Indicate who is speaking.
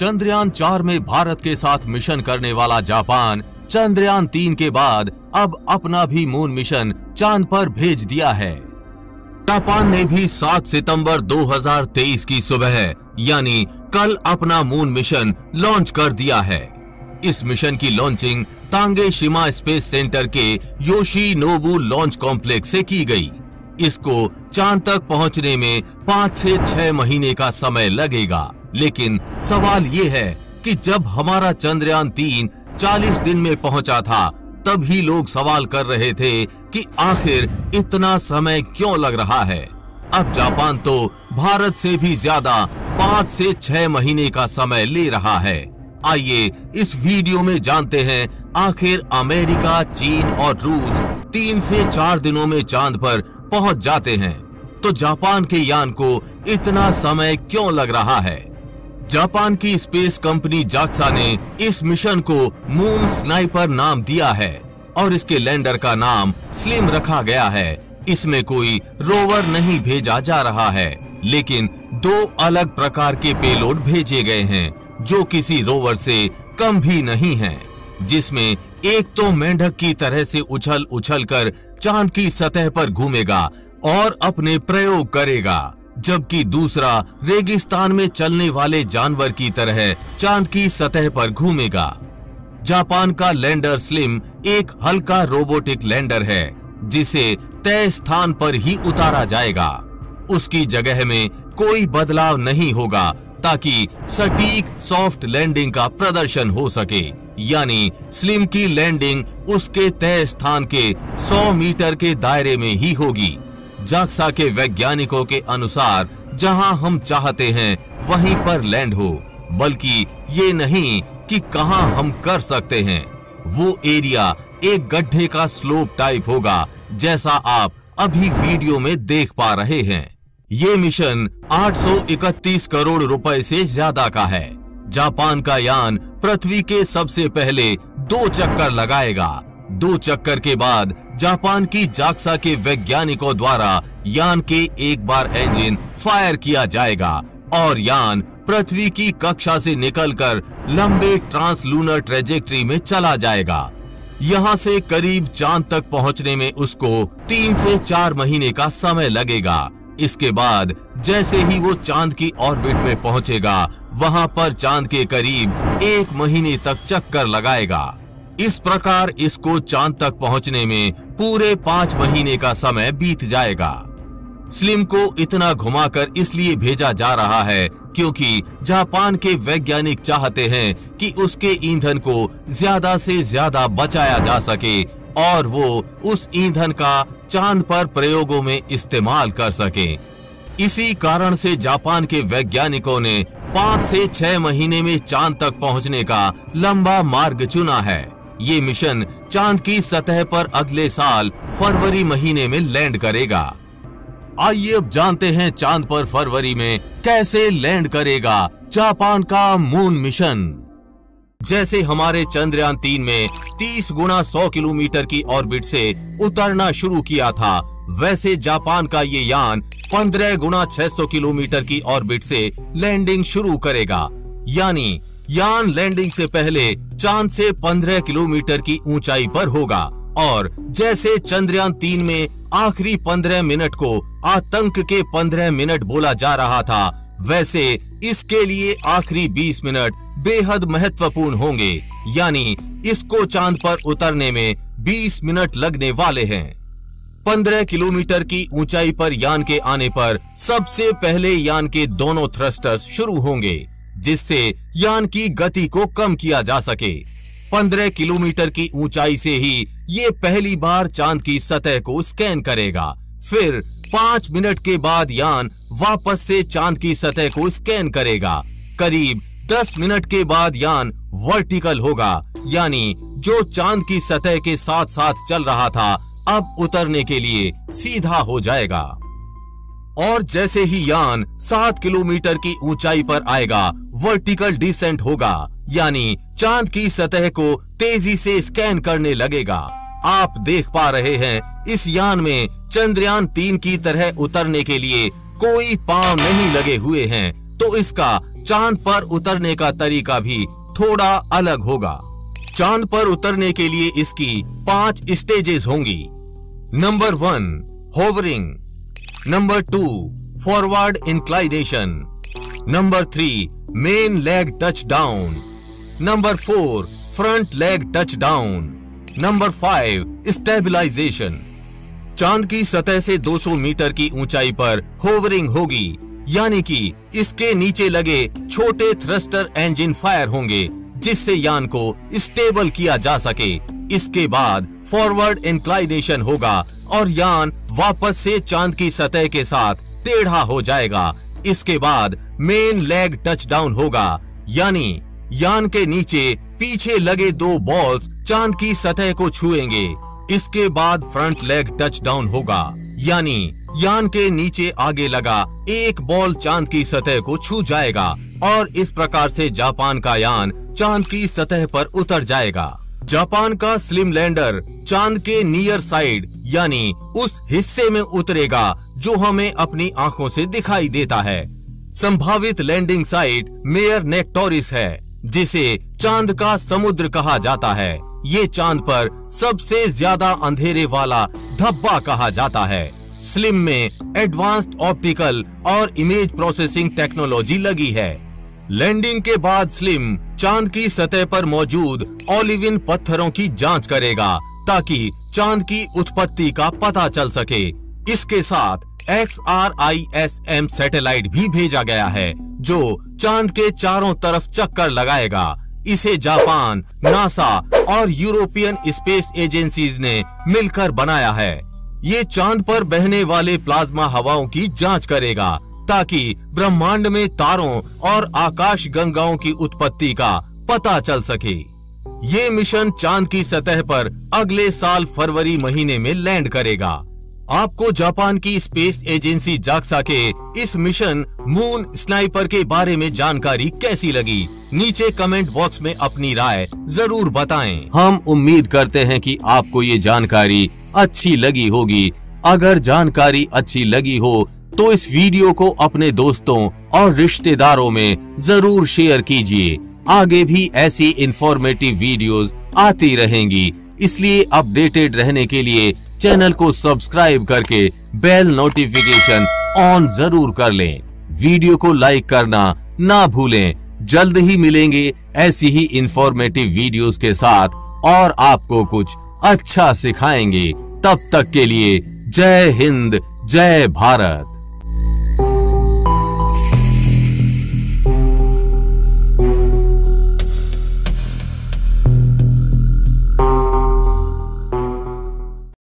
Speaker 1: चंद्रयान 4 में भारत के साथ मिशन करने वाला जापान चंद्रयान 3 के बाद अब अपना भी मून मिशन चांद पर भेज दिया है। जापान ने भी 7 सितंबर 2023 की सुबह यानी कल अपना मून मिशन लॉन्च कर दिया है। इस मिशन की लॉन्चिंग तांगेशिमा स्पेस सेंटर के योशिनोबु लॉन्च कॉम्प्लेक्स से की गई। इसको चांद तक पहुंचने में 5 से 6 महीने का समय लगेगा, लेकिन सवाल ये है कि जब हमारा चंद्रयान 3 40 दिन में पहुंचा था तब ही लोग सवाल कर रहे थे कि आखिर इतना समय क्यों लग रहा है। अब जापान तो भारत से भी ज्यादा 5 से 6 महीने का समय ले रहा है। आइए इस वीडियो में जानते हैं आखिर अमेरिका, चीन और रूस 3 से 4 दिनों में चांद पर पहुंच जाते हैं, तो जापान के यान को इतना समय क्यों लग रहा है। जापान की स्पेस कंपनी जाक्सा ने इस मिशन को मून स्नाइपर नाम दिया है और इसके लैंडर का नाम स्लिम रखा गया है। इसमें कोई रोवर नहीं भेजा जा रहा है, लेकिन 2 अलग प्रकार के पेलोड भेजे गए हैं जो किसी रोवर से कम भी नहीं हैं, जिसमें एक तो मेंढक की तरह से उछल उछल कर चांद की सतह पर घूमेगा और अपने प्रयोग करेगा, जबकि दूसरा रेगिस्तान में चलने वाले जानवर की तरह चांद की सतह पर घूमेगा। जापान का लैंडर स्लिम एक हल्का रोबोटिक लैंडर है जिसे तय स्थान पर ही उतारा जाएगा। उसकी जगह में कोई बदलाव नहीं होगा ताकि सटीक सॉफ्ट लैंडिंग का प्रदर्शन हो सके, यानी स्लिम की लैंडिंग उसके तय स्थान के 100 मीटर के दायरे में ही होगी। जाक्सा के वैज्ञानिकों के अनुसार जहां हम चाहते हैं वहीं पर लैंड हो, बल्कि ये नहीं कि कहां हम कर सकते हैं। वो एरिया एक गड्ढे का स्लोप टाइप होगा, जैसा आप अभी वीडियो में देख पा रहे हैं। ये मिशन 831 करोड़ रुपए से ज्यादा का है। जापान का यान पृथ्वी के सबसे पहले 2 चक्कर लगाएगा। 2 चक्कर के बाद जापान की जाक्सा के वैज्ञानिकों द्वारा यान के एक बार इंजन फायर किया जाएगा और यान पृथ्वी की कक्षा से निकलकर लंबे ट्रांसलूनर ट्रेजेक्ट्री में चला जाएगा। यहां से करीब चांद तक पहुंचने में उसको 3 से 4 महीने का समय लगेगा। इसके बाद जैसे ही वो चांद की ऑर्बिट में पहुंचेगा, वहां पर चांद के करीब 1 महीने तक चक्कर लगाएगा। इस प्रकार इसको चांद तक पहुंचने में पूरे 5 महीने का समय बीत जाएगा। स्लिम को इतना घुमाकर इसलिए भेजा जा रहा है क्योंकि जापान के वैज्ञानिक चाहते हैं कि उसके ईंधन को ज्यादा से ज्यादा बचाया जा सके और वो उस ईंधन का चांद पर प्रयोगों में इस्तेमाल कर सके। इसी कारण से जापान के वैज्ञानिकों ने 5 से 6 महीने में चांद तक पहुंचने का लंबा मार्ग चुना है। ये मिशन चांद की सतह पर अगले साल फरवरी महीने में लैंड करेगा। आइए अब जानते हैं चांद पर फरवरी में कैसे लैंड करेगा जापान का मून मिशन। जैसे हमारे चंद्रयान 3 में 30 गुना 100 किलोमीटर की ऑर्बिट से उतरना शुरू किया था, वैसे जापान का ये यान 15 गुना 600 किलोमीटर की ऑर्बिट से लैंडिंग शुरू करेगा। यानी यान लैंडिंग से पहले चांद से 15 किलोमीटर की ऊंचाई पर होगा और जैसे चंद्रयान 3 में आखिरी 15 मिनट को आतंक के 15 मिनट बोला जा रहा था, वैसे इसके लिए आखिरी 20 मिनट बेहद महत्वपूर्ण होंगे। यानी इसको चांद पर उतरने में 20 मिनट लगने वाले हैं। 15 किलोमीटर की ऊंचाई पर यान के आने पर सबसे पहले यान के दोनों थ्रस्टर्स शुरू होंगे, जिससे यान की गति को कम किया जा सके। 15 किलोमीटर की ऊंचाई से ही ये पहली बार चांद की सतह को स्कैन करेगा। फिर 5 मिनट के बाद यान वापस से चांद की सतह को स्कैन करेगा। करीब 10 मिनट के बाद यान वर्टिकल होगा, यानी जो चांद की सतह के साथ साथ चल रहा था अब उतरने के लिए सीधा हो जाएगा। और जैसे ही यान 7 किलोमीटर की ऊंचाई पर आएगा, वर्टिकल डिसेंट होगा, यानी चांद की सतह को तेजी से स्कैन करने लगेगा। आप देख पा रहे हैं इस यान में चंद्रयान 3 की तरह उतरने के लिए कोई पांव नहीं लगे हुए हैं, तो इसका चांद पर उतरने का तरीका भी थोड़ा अलग होगा। चांद पर उतरने के लिए इसकी 5 स्टेजेस होंगी। Number 1 hovering, number 2 forward inclination, number 3 main leg touch down, number 4 front leg touch down, number 5 stabilisation. चांद की सतह से 200 मीटर की ऊंचाई पर होवरिंग होगी, यानी कि इसके नीचे लगे छोटे थ्रस्टर इंजन फायर होंगे जिससे यान को स्टेबल किया जा सके। इसके बाद फॉरवर्ड इंक्लाइनेशन होगा और यान वापस से चांद की सतह के साथ टेढ़ा हो जाएगा। इसके बाद मेन लेग टच डाउन होगा, यानी यान के नीचे पीछे लगे 2 बॉल्स चांद की सतह को छुएंगे। इसके बाद फ्रंट लेग टच डाउन होगा, यानी यान के नीचे आगे लगा एक बॉल चांद की सतह को छू जाएगा और इस प्रकार से जापान का यान चांद की सतह पर उतर जाएगा। जापान का स्लिम लैंडर चांद के नियर साइड यानी उस हिस्से में उतरेगा जो हमें अपनी आंखों से दिखाई देता है। संभावित लैंडिंग साइट मेयर नेक्टोरिस है, जिसे चांद का समुद्र कहा जाता है। ये चांद पर सबसे ज्यादा अंधेरे वाला धब्बा कहा जाता है। स्लिम में एडवांस्ड ऑप्टिकल और इमेज प्रोसेसिंग टेक्नोलॉजी लगी है। लैंडिंग के बाद स्लिम चांद की सतह पर मौजूद ओलिविन पत्थरों की जांच करेगा ताकि चांद की उत्पत्ति का पता चल सके। इसके साथ XRISM सैटेलाइट भी भेजा गया है जो चांद के चारों तरफ चक्कर लगाएगा। इसे जापान, नासा और यूरोपियन स्पेस एजेंसीज ने मिलकर बनाया है। ये चांद पर बहने वाले प्लाज्मा हवाओं की जांच करेगा ताकि ब्रह्मांड में तारों और आकाश गंगाओं की उत्पत्ति का पता चल सके। ये मिशन चांद की सतह पर अगले साल फरवरी महीने में लैंड करेगा। आपको जापान की स्पेस एजेंसी जाक्सा के इस मिशन मून स्नाइपर के बारे में जानकारी कैसी लगी? नीचे कमेंट बॉक्स में अपनी राय जरूर बताएं। हम उम्मीद करते हैं कि आपको ये जानकारी अच्छी लगी होगी। अगर जानकारी अच्छी लगी हो तो इस वीडियो को अपने दोस्तों और रिश्तेदारों में जरूर शेयर कीजिए। आगे भी ऐसी इंफॉर्मेटिव वीडियोस आती रहेंगी, इसलिए अपडेटेड रहने के लिए चैनल को सब्सक्राइब करके बेल नोटिफिकेशन ऑन जरूर कर लें। वीडियो को लाइक करना ना भूलें। जल्द ही मिलेंगे ऐसी ही इंफॉर्मेटिव वीडियोस के साथ और आपको कुछ अच्छा सिखाएंगे। तब तक के लिए जय हिंद, जय भारत।